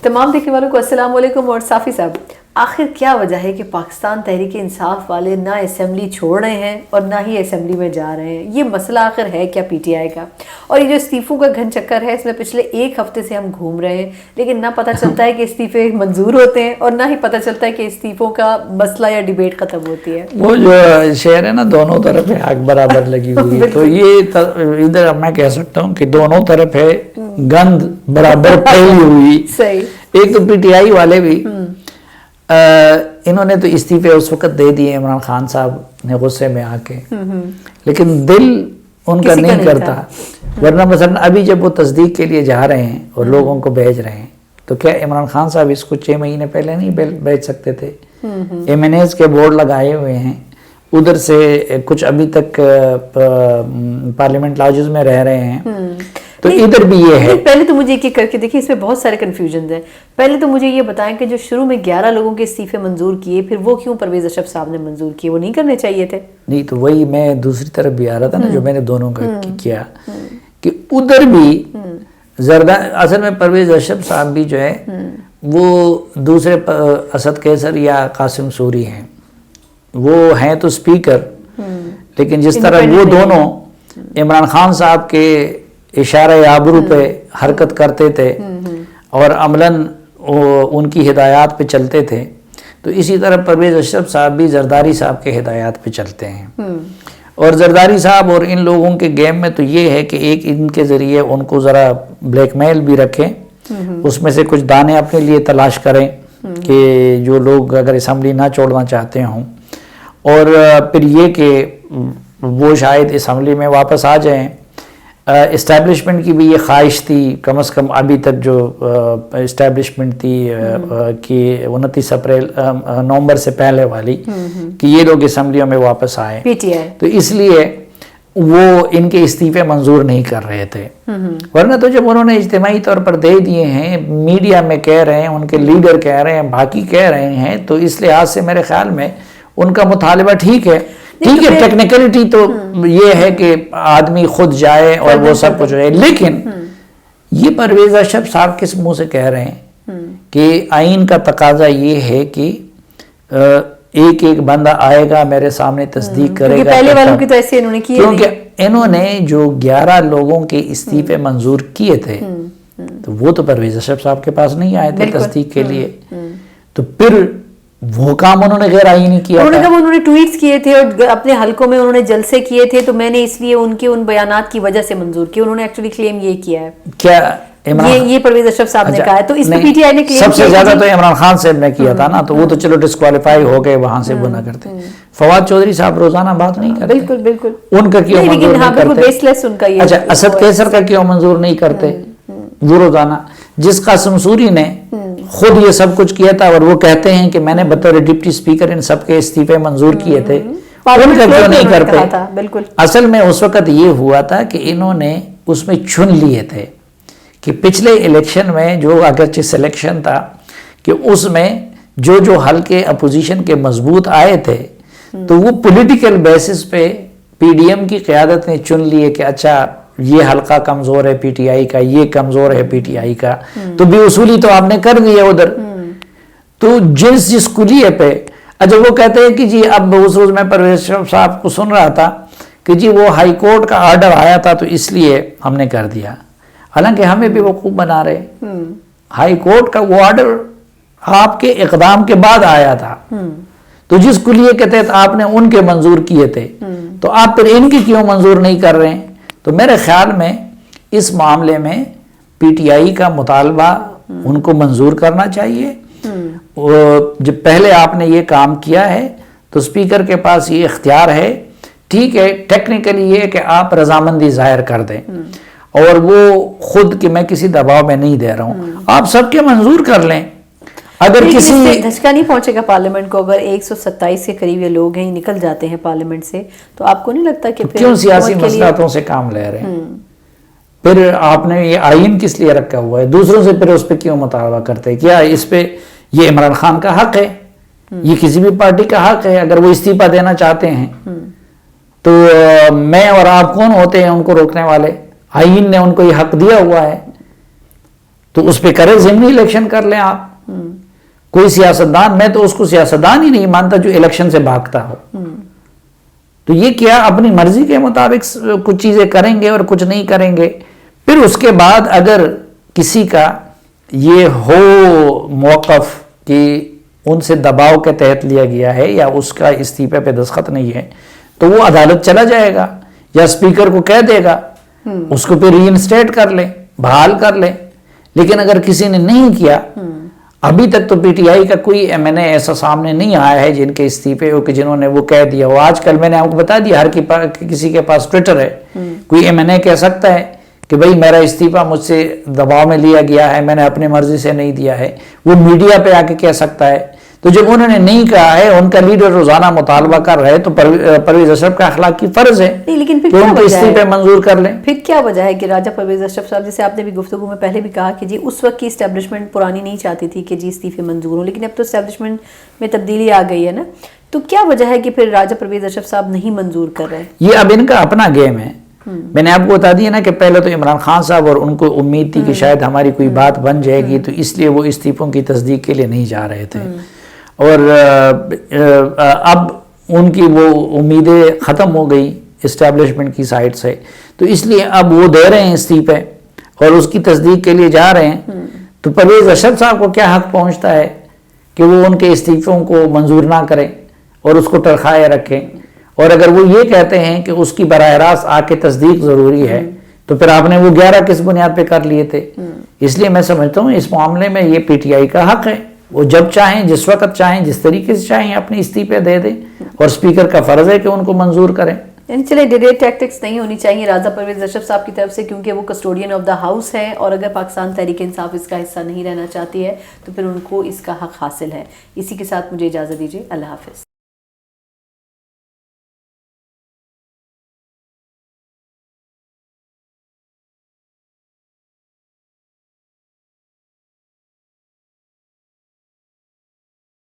تمام دیکھنے والوں کو السلام علیکم. اور صافی صاحب، آخر کیا وجہ ہے کہ پاکستان تحریک انصاف والے نہ اسمبلی چھوڑ رہے ہیں اور نہ ہی اسمبلی میں جا رہے ہیں؟ یہ مسئلہ آخر ہے کیا پی ٹی آئی کا؟ اور یہ جو استعفوں کا گھن چکر ہے، اس میں پچھلے ایک ہفتے سے ہم گھوم رہے ہیں، لیکن نہ پتہ چلتا ہے کہ استعفے منظور ہوتے ہیں اور نہ ہی پتہ چلتا ہے کہ استعفوں کا مسئلہ یا ڈیبیٹ ختم ہوتی ہے. وہ جو شعر ہے نا، دونوں طرف حق برابر لگی ہوئی ہے. تو یہ ادھر میں کہہ سکتا ہوں کہ دونوں طرف ہے گند برابر پھیلی ہوئی. صحیح. ایک تو پی ٹی آئی والے بھی انہوں نے تو استعفے اس وقت دے دیے عمران خان صاحب نے غصے میں آ کے، لیکن دل ان کا نہیں کرتا. ورنہ مثلا ابھی جب وہ تصدیق کے لیے جا رہے ہیں اور لوگوں کو بھیج رہے ہیں، تو کیا عمران خان صاحب اس کو 6 مہینے پہلے نہیں بھیج سکتے تھے؟ ایم این ایز کے بورڈ لگائے ہوئے ہیں، ادھر سے کچھ ابھی تک پارلیمنٹ لاجز میں رہ رہے ہیں. تو ادھر بھی یہ ہے. پہلے تو مجھے ایک کر کے دیکھیں، اس میں بہت سارے کنفیوژنز ہیں. پہلے تو مجھے یہ بتائیں کہ جو شروع میں 11 لوگوں کے استعفے منظور کیے، پھر وہ کیوں پرویز اشرف صاحب نے منظور کیے؟ وہ نہیں کرنے چاہیے تھے؟ نہیں، تو وہی میں دوسری طرف بھی آ رہا تھا نا، جو میں نے دونوں کا کیا کہ ادھر بھی اصل میں پرویز اشرف صاحب بھی جو ہے وہ دوسرے اسد قیصر یا قاسم سوری ہیں، وہ ہیں تو اسپیکر، لیکن جس طرح وہ دونوں عمران خان صاحب کے اشارہ آبرو پہ حرکت کرتے تھے اور عملاً ان کی ہدایات پہ چلتے تھے، تو اسی طرح پرویز اشرف صاحب بھی زرداری صاحب کے ہدایات پہ چلتے ہیں. اور زرداری صاحب اور ان لوگوں کے گیم میں تو یہ ہے کہ ایک ان کے ذریعے ان کو ذرا بلیک میل بھی رکھیں، اس میں سے کچھ دانے اپنے لیے تلاش کریں کہ جو لوگ اگر اسمبلی نہ چھوڑنا چاہتے ہوں، اور پھر یہ کہ وہ شاید اسمبلی میں واپس آ جائیں. اسٹیبلشمنٹ کی بھی یہ خواہش تھی، کم از کم ابھی تک جو اسٹیبلشمنٹ تھی کہ 29 اپریل نومبر سے پہلے والی، کہ یہ لوگ اسمبلیوں میں واپس آئے. تو اس لیے وہ ان کے استعفے منظور نہیں کر رہے تھے. ورنہ تو جب انہوں نے اجتماعی طور پر دے دیے ہیں، میڈیا میں کہہ رہے ہیں، ان کے لیڈر کہہ رہے ہیں، باقی کہہ رہے ہیں، تو اس لحاظ سے میرے خیال میں ان کا مطالبہ ٹھیک ہے. ٹھیک ہے، ٹیکنیکلٹی تو یہ ہے کہ آدمی خود جائے اور وہ سب کچھ رہے، لیکن یہ پرویز اشرف صاحب کس منہ سے کہہ رہے ہیں کہ آئین کا تقاضا یہ ہے کہ ایک ایک بندہ آئے گا میرے سامنے تصدیق کرے گا. پہلے والوں کی تو ایسے انہوں نے کیے، کیونکہ انہوں نے جو 11 لوگوں کے استعفے منظور کیے تھے تو وہ تو پرویز اشرف صاحب کے پاس نہیں آئے تھے تصدیق کے لیے. تو پھر وہ کام انہوں نے غیر آئینی کیا. انہوں نے ٹویٹس کیے تھے اور اپنے حلقوں میں انہوں نے جلسے کیے تھے، تو میں نے اس لیے ان کے ان بیانات کی وجہ سے منظور کیا. انہوں نے ایکچولی کلیم یہ کیا ہے. کیا یہ پرویز اشرف صاحب نے کہا ہے. تو اس پہ پی ٹی آئی نے کلیم سب سے زیادہ تو عمران خان صاحب نے کیا تھا نا، تو وہ تو چلو ڈسکوالیفائی ہو گئے، وہاں سے وہ نہ کرتے. فواد چودھری صاحب روزانہ بات نہیں کرتے. بالکل بالکل. ان کا کیوں منظور نہیں کرتے؟ بیس لیس ان کا یہ. اچھا، اسد قیصر کا کیوں منظور نہیں کرتے؟ وہ روزانہ جس قاسم سوری نے خود یہ سب کچھ کیا تھا اور وہ کہتے ہیں کہ میں نے بطور ڈپٹی اسپیکر ان سب کے استعفے منظور کیے تھے، ان کا کیوں نہیں کرتے؟ بالکل. اصل میں اس وقت یہ ہوا تھا کہ انہوں نے اس میں چن لیے تھے کہ پچھلے الیکشن میں جو اگرچہ سلیکشن تھا کہ اس میں جو حلقے اپوزیشن کے مضبوط آئے تھے تو وہ پولیٹیکل بیسس پہ پی ڈی ایم کی قیادت نے چن لیے کہ اچھا یہ حلقہ کمزور ہے پی ٹی آئی کا، یہ کمزور ہے پی ٹی آئی کا، تو بھی اصولی تو آپ نے کر دیا ادھر. تو جس کلیے پہ اچھا وہ کہتے ہیں کہ جی اب اس روز میں پرویز صاحب کو سن رہا تھا کہ جی وہ ہائی کورٹ کا آرڈر آیا تھا تو اس لیے ہم نے کر دیا، حالانکہ ہمیں بھی وقوف بنا رہے. ہائی کورٹ کا وہ آرڈر آپ کے اقدام کے بعد آیا تھا، تو جس کلیے کے تحت آپ نے ان کے منظور کیے تھے تو آپ پھر ان کی کیوں منظور نہیں کر رہے ہیں؟ تو میرے خیال میں اس معاملے میں پی ٹی آئی کا مطالبہ ان کو منظور کرنا چاہیے. جب پہلے آپ نے یہ کام کیا ہے تو اسپیکر کے پاس یہ اختیار ہے. ٹھیک ہے، ٹیکنیکلی یہ کہ آپ رضامندی ظاہر کر دیں اور وہ خود کہ میں کسی دباؤ میں نہیں دے رہا ہوں، آپ سب کے منظور کر لیں. اگر کسی دھچکا نہیں پہنچے گا پارلیمنٹ کو، اگر 127 کے قریب یہ لوگ ہیں نکل جاتے ہیں پارلیمنٹ سے، تو آپ کو نہیں لگتا کہ کیوں سیاسی مصلحتوں سے کام لے رہے ہیں؟ پھر آپ نے یہ آئین کس لیے رکھا ہوا ہے؟ دوسروں سے پھر اس پہ کیوں مطالبہ کرتے؟ کیا اس پہ یہ عمران خان کا حق ہے؟ یہ کسی بھی پارٹی کا حق ہے. اگر وہ استعفیٰ دینا چاہتے ہیں تو میں اور آپ کون ہوتے ہیں ان کو روکنے والے؟ آئین نے ان کو یہ حق دیا ہوا ہے. تو اس پہ کرے ضمنی الیکشن کر لیں آپ. کوئی سیاستدان, میں تو اس کو سیاستدان ہی نہیں مانتا جو الیکشن سے بھاگتا ہو. تو یہ کیا اپنی مرضی کے مطابق کچھ چیزیں کریں گے اور کچھ نہیں کریں گے. پھر اس کے بعد اگر کسی کا یہ ہو موقف کہ ان سے دباؤ کے تحت لیا گیا ہے یا اس کا استعفے پہ دستخط نہیں ہے, تو وہ عدالت چلا جائے گا یا اسپیکر کو کہہ دے گا, اس کو پھر ری انسٹیٹ کر لیں, بحال کر لیں. لیکن اگر کسی نے نہیں کیا, ابھی تک تو پی ٹی آئی کا کوئی ایم این اے ایسا سامنے نہیں آیا ہے جن کے استعفے ہو کہ جنہوں نے وہ کہہ دیا ہو. آج کل میں نے آپ کو بتا دیا, کسی کے پاس ٹویٹر ہے. کوئی ایم این اے کہہ سکتا ہے کہ بھئی میرا استعفیٰ مجھ سے دباؤ میں لیا گیا ہے, میں نے اپنی مرضی سے نہیں دیا ہے. وہ میڈیا پہ آ کے کہہ سکتا ہے. تو جب انہوں نے نہیں کہا ہے, ان کا لیڈر روزانہ مطالبہ کر رہے, تو پرویز اشرف کا اخلاقی فرض ہے لیکن کہ ان کے استعفے منظور کر لیں. پھر کیا وجہ ہے کہ راجہ پرویز اشرف صاحب, جیسے آپ نے بھی گفتگو میں پہلے بھی کہا کہ جی اس وقت کی اسٹیبلشمنٹ پرانی نہیں چاہتی تھی کہ جی استعفے منظور ہوں, لیکن اب تو اسٹیبلشمنٹ میں تبدیلی آ گئی ہے نا, تو کیا وجہ ہے کہ پھر راجہ پرویز اشرف صاحب نہیں منظور کر رہے؟ یہ اب ان کا اپنا گیم ہے. میں نے آپ کو بتا دیا نا کہ پہلے تو عمران خان صاحب اور ان کو امید تھی کہ شاید ہماری کوئی بات بن جائے گی, تو اس لیے وہ استعفوں کی تصدیق کے لیے نہیں جا رہے تھے. اور اب ان کی وہ امیدیں ختم ہو گئی اسٹیبلشمنٹ کی سائٹ سے, تو اس لیے اب وہ دے رہے ہیں استعفے اور اس کی تصدیق کے لیے جا رہے ہیں. تو پرویز اشرف صاحب کو کیا حق پہنچتا ہے کہ وہ ان کے استعفوں کو منظور نہ کریں اور اس کو ترخائے رکھیں؟ اور اگر وہ یہ کہتے ہیں کہ اس کی براہ راست آ کے تصدیق ضروری ہے, تو پھر آپ نے وہ 11 کس بنیاد پہ کر لیے تھے؟ اس لیے میں سمجھتا ہوں اس معاملے میں یہ پی ٹی آئی کا حق ہے, وہ جب چاہیں, جس وقت چاہیں, جس طریقے سے چاہیں اپنے استعفے دے دیں, اور اسپیکر کا فرض ہے کہ ان کو منظور کریں. یعنی چلے ڈیلیٹ ٹیکٹکس نہیں ہونی چاہیے راجہ پرویز اشرف صاحب کی طرف سے, کیونکہ وہ کسٹوڈین آف دا ہاؤس ہے, اور اگر پاکستان تحریک انصاف اس کا حصہ نہیں رہنا چاہتی ہے تو پھر ان کو اس کا حق حاصل ہے. اسی کے ساتھ مجھے اجازت دیجیے, اللہ حافظ.